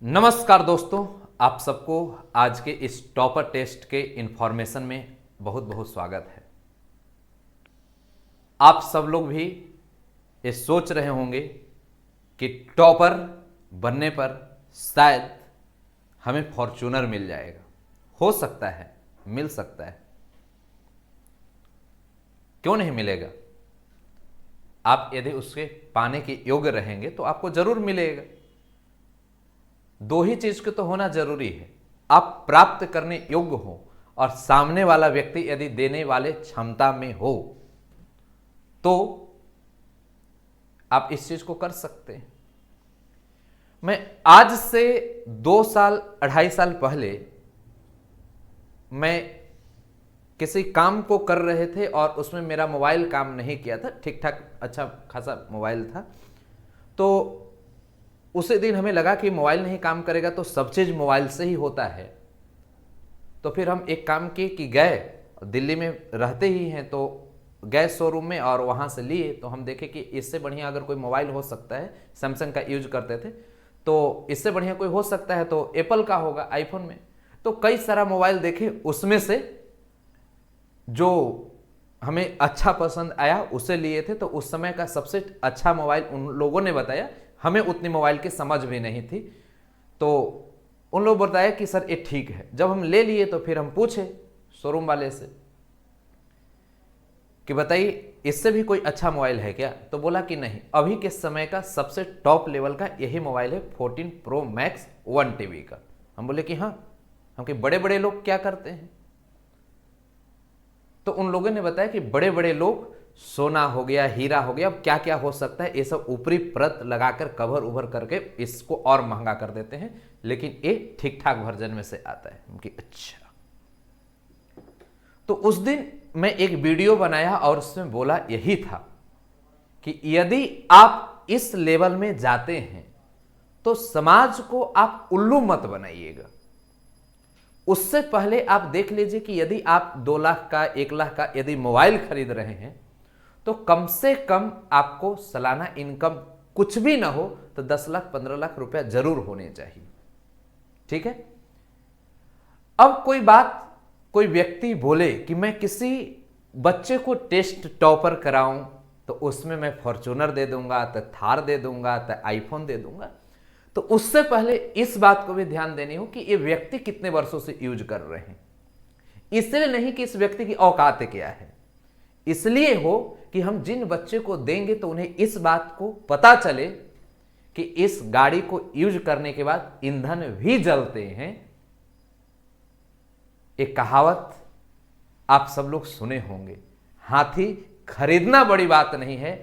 नमस्कार दोस्तों, आप सबको आज के इस टॉपर टेस्ट के इंफॉर्मेशन में बहुत बहुत स्वागत है। आप सब लोग भी ये सोच रहे होंगे कि टॉपर बनने पर शायद हमें फॉर्च्यूनर मिल जाएगा। हो सकता है, मिल सकता है, क्यों नहीं मिलेगा। आप यदि उसके पाने के योग्य रहेंगे तो आपको जरूर मिलेगा। दो ही चीज के तो होना जरूरी है, आप प्राप्त करने योग्य हो और सामने वाला व्यक्ति यदि देने वाले क्षमता में हो तो आप इस चीज को कर सकते हैं। मैं आज से 2 साल 2.5 साल पहले मैं किसी काम को कर रहे थे और उसमें मेरा मोबाइल काम नहीं किया था। ठीक ठाक अच्छा खासा मोबाइल था, तो उसी दिन हमें लगा कि मोबाइल नहीं काम करेगा तो सब चीज मोबाइल से ही होता है। तो फिर हम एक काम किए कि गए, दिल्ली में रहते ही हैं तो गए शोरूम में और वहां से लिए। तो हम देखे कि इससे बढ़िया अगर कोई मोबाइल हो सकता है, सैमसंग का यूज करते थे, तो इससे बढ़िया कोई हो सकता है तो एप्पल का होगा, आईफोन में। तो कई सारा मोबाइल देखे, उसमें से जो हमें अच्छा पसंद आया उसे लिए थे। तो उस समय का सबसे अच्छा मोबाइल उन लोगों ने बताया, हमें उतनी मोबाइल की समझ भी नहीं थी, तो उन लोगों ने बताया कि सर ये ठीक है। जब हम ले लिए तो फिर हम पूछे शोरूम वाले से कि बताइए इससे भी कोई अच्छा मोबाइल है क्या। तो बोला कि नहीं, अभी के समय का सबसे टॉप लेवल का यही मोबाइल है 14 Pro Max 1 TB का। हम बोले कि हाँ, हम कि बड़े बड़े लोग क्या करते हैं। तो उन लोगों ने बताया कि बड़े बड़े लोग सोना हो गया, हीरा हो गया, अब क्या क्या हो सकता है, ये सब ऊपरी परत लगाकर कवर उभर करके इसको और महंगा कर देते हैं, लेकिन ये ठीक ठाक वर्जन में से आता है। कि अच्छा। तो उस दिन मैं एक वीडियो बनाया और उसमें बोला यही था कि यदि आप इस लेवल में जाते हैं तो समाज को आप उल्लू मत बनाइएगा। उससे पहले आप देख लीजिए कि यदि आप 2 लाख का 1 लाख का यदि मोबाइल खरीद रहे हैं तो कम से कम आपको सालाना इनकम कुछ भी ना हो तो 10 लाख 15 लाख रुपया जरूर होने चाहिए। ठीक है। अब कोई व्यक्ति बोले कि मैं किसी बच्चे को टेस्ट टॉपर कराऊं तो उसमें मैं फॉर्च्यूनर दे दूंगा, तो थार दे दूंगा, तो आईफोन दे दूंगा। तो उससे पहले इस बात को भी ध्यान देनी हो कि ये व्यक्ति कितने वर्षों से यूज कर रहे हैं। इसलिए नहीं कि इस व्यक्ति की औकात क्या है, इसलिए हो कि हम जिन बच्चे को देंगे तो उन्हें इस बात को पता चले कि इस गाड़ी को यूज करने के बाद ईंधन भी जलते हैं। एक कहावत आप सब लोग सुने होंगे, हाथी खरीदना बड़ी बात नहीं है,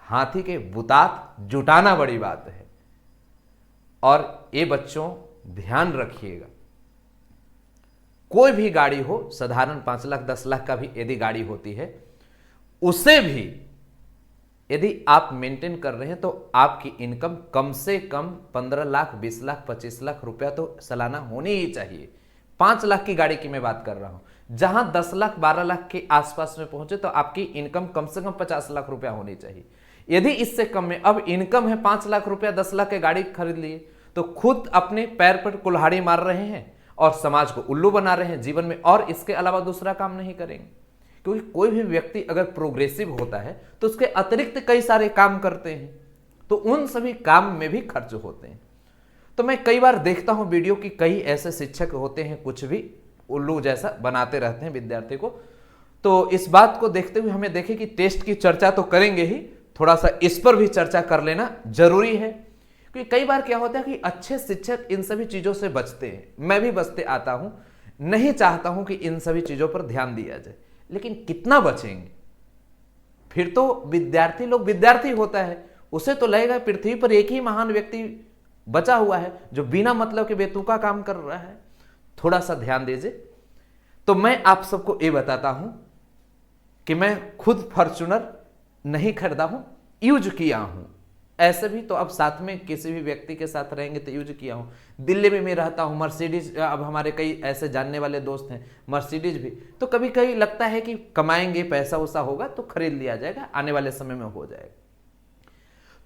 हाथी के बुतात जुटाना बड़ी बात है। और ये बच्चों ध्यान रखिएगा, कोई भी गाड़ी हो, साधारण 5 लाख 10 लाख का भी यदि गाड़ी होती है, उसे भी यदि आप मेंटेन कर रहे हैं तो आपकी इनकम कम से कम 15 लाख 20 लाख 25 लाख रुपया तो सालाना होनी ही चाहिए। 5 लाख की गाड़ी की मैं बात कर रहा हूं, जहां 10 लाख 12 लाख के आसपास में पहुंचे तो आपकी इनकम कम से कम 50 लाख रुपया होनी चाहिए। यदि इससे कम में अब इनकम है 5 लाख रुपया, 10 लाख की गाड़ी खरीद लिए तो खुद अपने पैर पर कुल्हाड़ी मार रहे हैं और समाज को उल्लू बना रहे हैं जीवन में, और इसके अलावा दूसरा काम नहीं करेंगे। क्योंकि कोई भी व्यक्ति अगर प्रोग्रेसिव होता है तो उसके अतिरिक्त कई सारे काम करते हैं, तो उन सभी काम में भी खर्च होते हैं। तो मैं कई बार देखता हूं वीडियो की, कई ऐसे शिक्षक होते हैं कुछ भी उल्लू जैसा बनाते रहते हैं विद्यार्थी को। तो इस बात को देखते हुए हमें देखे कि टेस्ट की चर्चा तो करेंगे ही, थोड़ा सा इस पर भी चर्चा कर लेना जरूरी है। क्योंकि कई बार क्या होता है कि अच्छे शिक्षक इन सभी चीजों से बचते हैं, मैं भी बचते आता हूं, नहीं चाहता हूं कि इन सभी चीजों पर ध्यान दिया जाए, लेकिन कितना बचेंगे। फिर तो विद्यार्थी होता है, उसे तो लगेगा पृथ्वी पर एक ही महान व्यक्ति बचा हुआ है जो बिना मतलब के बेतुका काम कर रहा है। थोड़ा सा ध्यान दीजिए। तो मैं आप सबको ये बताता हूं कि मैं खुद फॉर्च्यूनर नहीं खरीदा हूं, यूज किया हूं। ऐसे भी तो अब साथ में किसी भी व्यक्ति के साथ रहेंगे तो यूज किया हूं। दिल्ली में मैं रहता हूं, मर्सिडीज, अब हमारे कई ऐसे जानने वाले दोस्त हैं, मर्सिडीज भी तो कभी कभी लगता है कि कमाएंगे, पैसा वैसा होगा तो खरीद लिया जाएगा, आने वाले समय में हो जाएगा।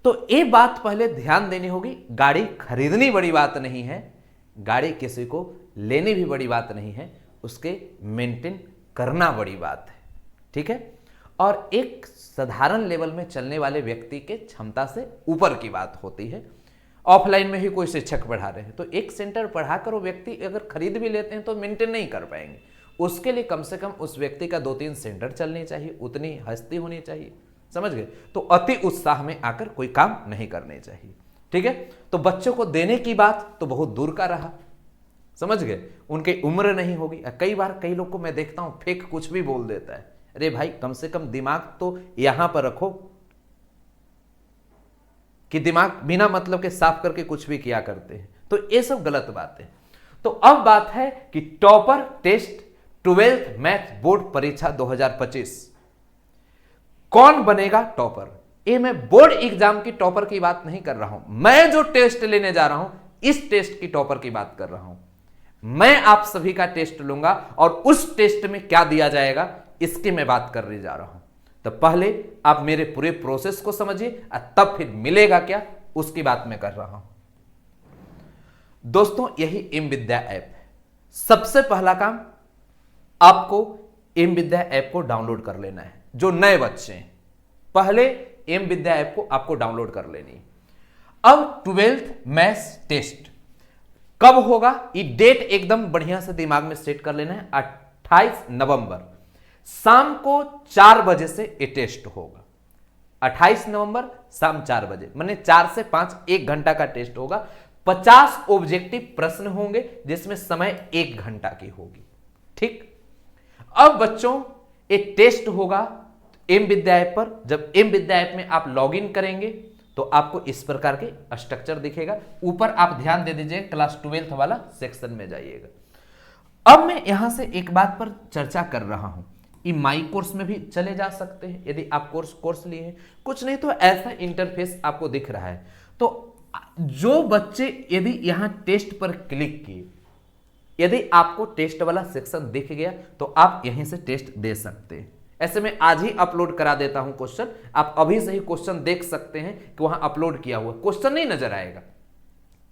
तो ये बात पहले ध्यान देनी होगी, गाड़ी खरीदनी बड़ी बात नहीं है, गाड़ी किसी को लेनी भी बड़ी बात नहीं है, उसके मेंटेन करना बड़ी बात है। ठीक है, और एक साधारण लेवल में चलने वाले व्यक्ति के क्षमता से ऊपर की बात होती है। ऑफलाइन में ही कोई शिक्षक पढ़ा रहे हैं तो एक सेंटर पढ़ाकर वो व्यक्ति अगर खरीद भी लेते हैं तो मेंटेन नहीं कर पाएंगे। उसके लिए कम से कम उस व्यक्ति का 2-3 सेंटर चलनी चाहिए, उतनी हस्ती होनी चाहिए, समझ गए। तो अति उत्साह में आकर कोई काम नहीं करने चाहिए। ठीक है, तो बच्चों को देने की बात तो बहुत दूर का रहा, समझ गए, उनकी उम्र नहीं होगी। कई बार कई लोग को मैं देखता हूं फेक कुछ भी बोल देता है। अरे भाई, कम से कम दिमाग तो यहां पर रखो कि दिमाग बिना मतलब के साफ करके कुछ भी किया करते हैं। तो ये सब गलत बात है। तो अब बात है कि topper test 12th math board परीक्षा 2025 कौन बनेगा टॉपर। ये मैं बोर्ड एग्जाम की टॉपर की बात नहीं कर रहा हूं, मैं जो टेस्ट लेने जा रहा हूं इस टेस्ट की टॉपर की बात कर रहा हूं। मैं आप सभी का टेस्ट लूंगा और उस टेस्ट में क्या दिया जाएगा इसकी मैं बात करने जा रहा हूं। तो पहले आप मेरे पूरे प्रोसेस को समझिए और तब फिर मिलेगा क्या उसकी बात मैं कर रहा हूं। दोस्तों, यही एम विद्या ऐप है। सबसे पहला काम आपको एम विद्या ऐप को डाउनलोड कर लेना है। जो नए बच्चे हैं, पहले एम विद्या ऐप को आपको डाउनलोड कर लेनी है। अब 12th मैथ्स टेस्ट कब होगा, ये डेट एकदम बढ़िया से दिमाग में सेट कर लेना है। 28 नवंबर शाम को 4 बजे से ये टेस्ट होगा। 28 नवंबर शाम 4 बजे, माने 4 से 5 1 घंटा का टेस्ट होगा। 50 ऑब्जेक्टिव प्रश्न होंगे जिसमें समय 1 घंटा की होगी। ठीक, अब बच्चों एक टेस्ट होगा एम विद्या ऐप पर। जब एम विद्या ऐप में आप लॉगिन करेंगे तो आपको इस प्रकार के स्ट्रक्चर दिखेगा। ऊपर आप ध्यान दे दीजिए, क्लास 12th वाला सेक्शन में जाइएगा। अब मैं यहां से एक बात पर चर्चा कर रहा हूं, ये माई कोर्स में भी चले जा सकते हैं यदि आप कोर्स लिए हैं। कुछ नहीं तो ऐसा इंटरफेस आपको दिख रहा है। तो जो बच्चे यदि यहां टेस्ट पर क्लिक किए, यदि आपको टेस्ट वाला सेक्शन दिख गया तो आप यहीं से टेस्ट दे सकते हैं। ऐसे में आज ही अपलोड करा देता हूं क्वेश्चन, आप अभी से ही क्वेश्चन देख सकते हैं कि वहां अपलोड किया हुआ क्वेश्चन नहीं नजर आएगा,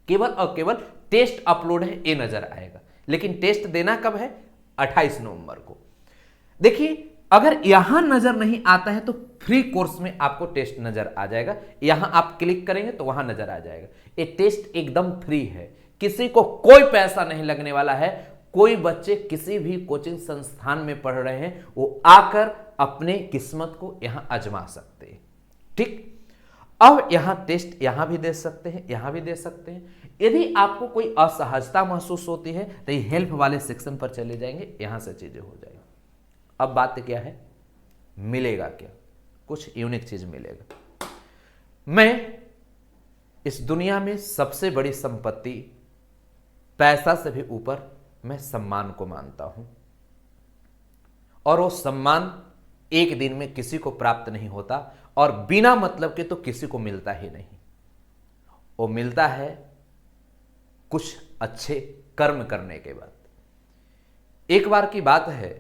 केवल और केवल टेस्ट अपलोड है ये नजर आएगा। लेकिन टेस्ट देना कब है, 28 नवंबर को। देखिए, अगर यहां नजर नहीं आता है तो फ्री कोर्स में आपको टेस्ट नजर आ जाएगा। यहां आप क्लिक करेंगे तो वहां नजर आ जाएगा। ये टेस्ट एकदम फ्री है, किसी को कोई पैसा नहीं लगने वाला है। कोई बच्चे किसी भी कोचिंग संस्थान में पढ़ रहे हैं वो आकर अपने किस्मत को यहां आजमा सकते हैं। ठीक, अब यहां टेस्ट यहां भी दे सकते हैं, यहां भी दे सकते हैं। यदि आपको कोई असहजता महसूस होती है तो ये हेल्प वाले सेक्शन पर चले जाएंगे, यहां से चीजें हो जाएंगी। अब बात क्या है, मिलेगा क्या, कुछ यूनिक चीज मिलेगा। मैं इस दुनिया में सबसे बड़ी संपत्ति पैसा से भी ऊपर मैं सम्मान को मानता हूं, और वो सम्मान एक दिन में किसी को प्राप्त नहीं होता और बिना मतलब के तो किसी को मिलता ही नहीं। वो मिलता है कुछ अच्छे कर्म करने के बाद। एक बार की बात है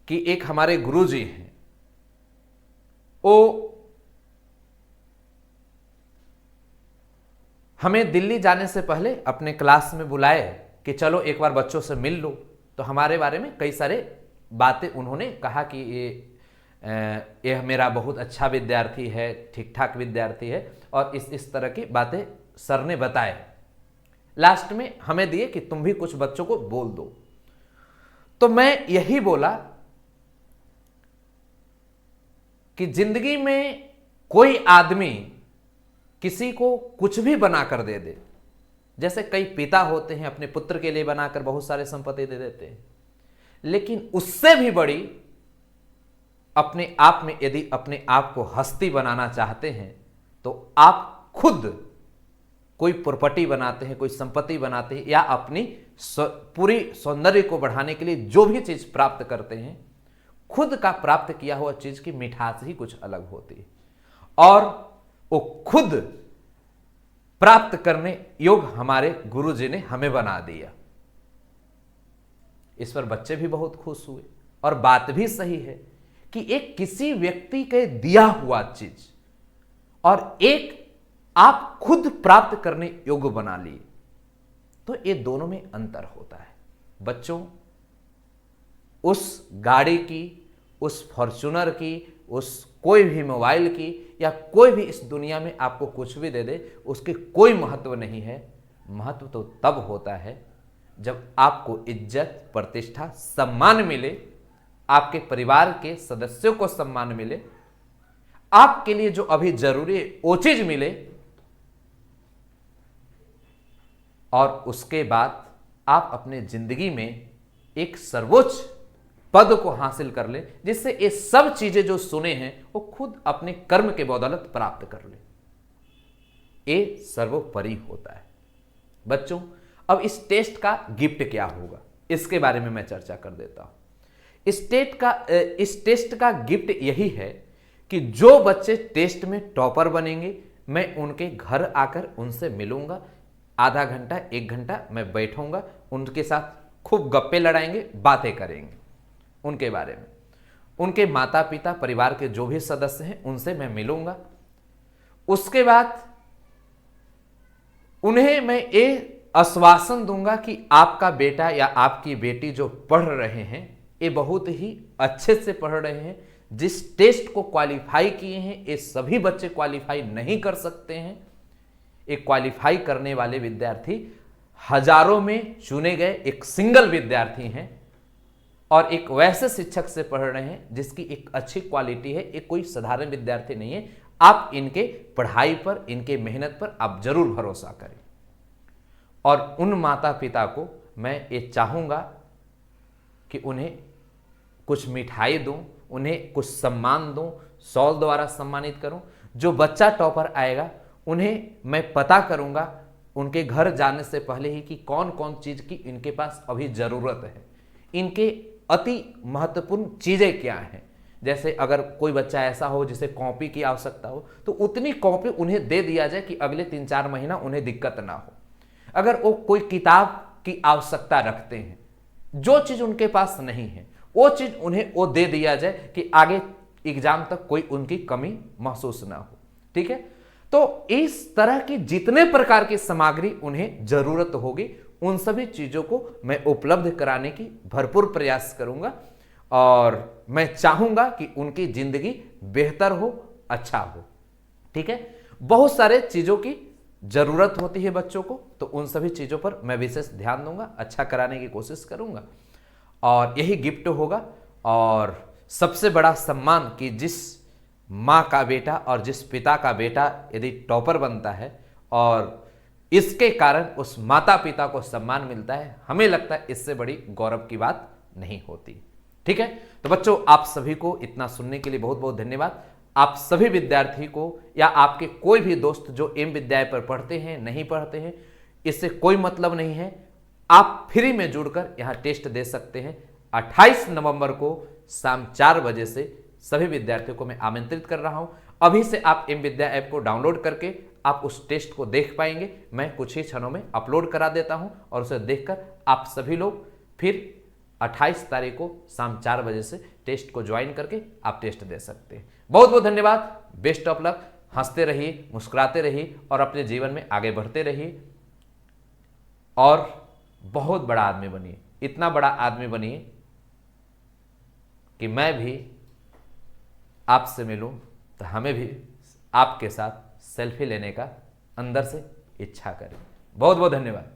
कि एक हमारे गुरुजी हैं, वो हमें दिल्ली जाने से पहले अपने क्लास में बुलाए कि चलो एक बार बच्चों से मिल लो। तो हमारे बारे में कई सारे बातें उन्होंने कहा कि ये मेरा बहुत अच्छा विद्यार्थी है, ठीक ठाक विद्यार्थी है, और इस तरह की बातें सर ने बताए। लास्ट में हमें दिए कि तुम भी कुछ बच्चों को बोल दो। तो मैं यही बोला कि जिंदगी में कोई आदमी किसी को कुछ भी बनाकर दे दे, जैसे कई पिता होते हैं अपने पुत्र के लिए बनाकर बहुत सारे संपत्ति दे देते हैं, लेकिन उससे भी बड़ी अपने आप में यदि अपने आप को हस्ती बनाना चाहते हैं तो आप खुद कोई प्रॉपर्टी बनाते हैं, कोई संपत्ति बनाते हैं, या अपनी पूरी सौंदर्य को बढ़ाने के लिए जो भी चीज प्राप्त करते हैं, खुद का प्राप्त किया हुआ चीज की मिठास ही कुछ अलग होती है। और वो खुद प्राप्त करने योग्य हमारे गुरुजी ने हमें बना दिया। इस पर बच्चे भी बहुत खुश हुए, और बात भी सही है कि एक किसी व्यक्ति के दिया हुआ चीज और एक आप खुद प्राप्त करने योग्य बना लिए, तो ये दोनों में अंतर होता है। बच्चों, उस गाड़ी की, उस फॉर्च्यूनर की, उस कोई भी मोबाइल की, या कोई भी इस दुनिया में आपको कुछ भी दे दे, उसके कोई महत्व नहीं है। महत्व तो तब होता है जब आपको इज्जत, प्रतिष्ठा, सम्मान मिले, आपके परिवार के सदस्यों को सम्मान मिले, आपके लिए जो अभी जरूरी है वो चीज मिले, और उसके बाद आप अपने जिंदगी में एक सर्वोच्च पद को हासिल कर ले, जिससे ये सब चीजें जो सुने हैं वो खुद अपने कर्म के बदौलत प्राप्त कर ले। ये सर्वोपरि होता है। बच्चों, अब इस टेस्ट का गिफ्ट क्या होगा, इसके बारे में मैं चर्चा कर देता हूं। इस टेस्ट का गिफ्ट यही है कि जो बच्चे टेस्ट में टॉपर बनेंगे, मैं उनके घर आकर उनसे मिलूंगा, आधा घंटा 1 घंटा मैं बैठूंगा, उनके साथ खूब गप्पे लड़ाएंगे, बातें करेंगे उनके बारे में। उनके माता पिता, परिवार के जो भी सदस्य हैं, उनसे मैं मिलूंगा। उसके बाद उन्हें मैं ये आश्वासन दूंगा कि आपका बेटा या आपकी बेटी जो पढ़ रहे हैं, ये बहुत ही अच्छे से पढ़ रहे हैं। जिस टेस्ट को क्वालिफाई किए हैं, ये सभी बच्चे क्वालिफाई नहीं कर सकते हैं। एक क्वालिफाई करने वाले विद्यार्थी हजारों में चुने गए एक सिंगल विद्यार्थी हैं, और एक वैसे शिक्षक से पढ़ रहे हैं जिसकी एक अच्छी क्वालिटी है। एक कोई साधारण विद्यार्थी नहीं है। आप इनके पढ़ाई पर, इनके मेहनत पर आप जरूर भरोसा करें। और उन माता पिता को मैं ये चाहूंगा कि उन्हें कुछ मिठाई दूं, उन्हें कुछ सम्मान दूं, शॉल द्वारा सम्मानित करूं। जो बच्चा टॉपर आएगा, उन्हें मैं पता करूंगा उनके घर जाने से पहले ही कि कौन कौन चीज की इनके पास अभी जरूरत है, इनके अति महत्वपूर्ण चीजें क्या हैं। जैसे अगर कोई बच्चा ऐसा हो जिसे कॉपी की आवश्यकता हो, तो उतनी कॉपी उन्हें दे दिया जाए कि अगले 3-4 महीना उन्हें दिक्कत ना हो। अगर वो कोई किताब की आवश्यकता रखते हैं, जो चीज उनके पास नहीं है, वो चीज उन्हें वो दे दिया जाए कि आगे एग्जाम तक कोई उनकी कमी महसूस ना हो। ठीक है, तो इस तरह की जितने प्रकार की सामग्री उन्हें जरूरत होगी, उन सभी चीजों को मैं उपलब्ध कराने की भरपूर प्रयास करूंगा। और मैं चाहूंगा कि उनकी जिंदगी बेहतर हो, अच्छा हो। ठीक है, बहुत सारे चीजों की जरूरत होती है बच्चों को, तो उन सभी चीजों पर मैं विशेष ध्यान दूंगा, अच्छा कराने की कोशिश करूंगा। और यही गिफ्ट होगा। और सबसे बड़ा सम्मान कि जिस माँ का बेटा और जिस पिता का बेटा यदि टॉपर बनता है और इसके कारण उस माता पिता को सम्मान मिलता है, हमें लगता है इससे बड़ी गौरव की बात नहीं होती। ठीक है, तो बच्चों, आप सभी को इतना सुनने के लिए बहुत बहुत धन्यवाद। आप सभी विद्यार्थी को या आपके कोई भी दोस्त जो एम विद्यालय पर पढ़ते हैं, नहीं पढ़ते हैं, इससे कोई मतलब नहीं है। आप फ्री में जुड़कर यहां टेस्ट दे सकते हैं। 28 नवंबर को शाम 4 बजे से सभी विद्यार्थियों को मैं आमंत्रित कर रहा हूं। अभी से आप एम विद्या ऐप को डाउनलोड करके आप उस टेस्ट को देख पाएंगे। मैं कुछ ही क्षणों में अपलोड करा देता हूं, और उसे देखकर आप सभी लोग फिर 28 तारीख को शाम 4 बजे से टेस्ट को ज्वाइन करके आप टेस्ट दे सकते हैं। बहुत बहुत धन्यवाद। Best of luck. हंसते रहिए, मुस्कुराते रहिए और अपने जीवन में आगे बढ़ते रहिए, और बहुत बड़ा आदमी बनिए। इतना बड़ा आदमी बनिए कि मैं भी आपसे मिलूं तो हमें भी आपके साथ सेल्फी लेने का अंदर से इच्छा करें। बहुत बहुत धन्यवाद।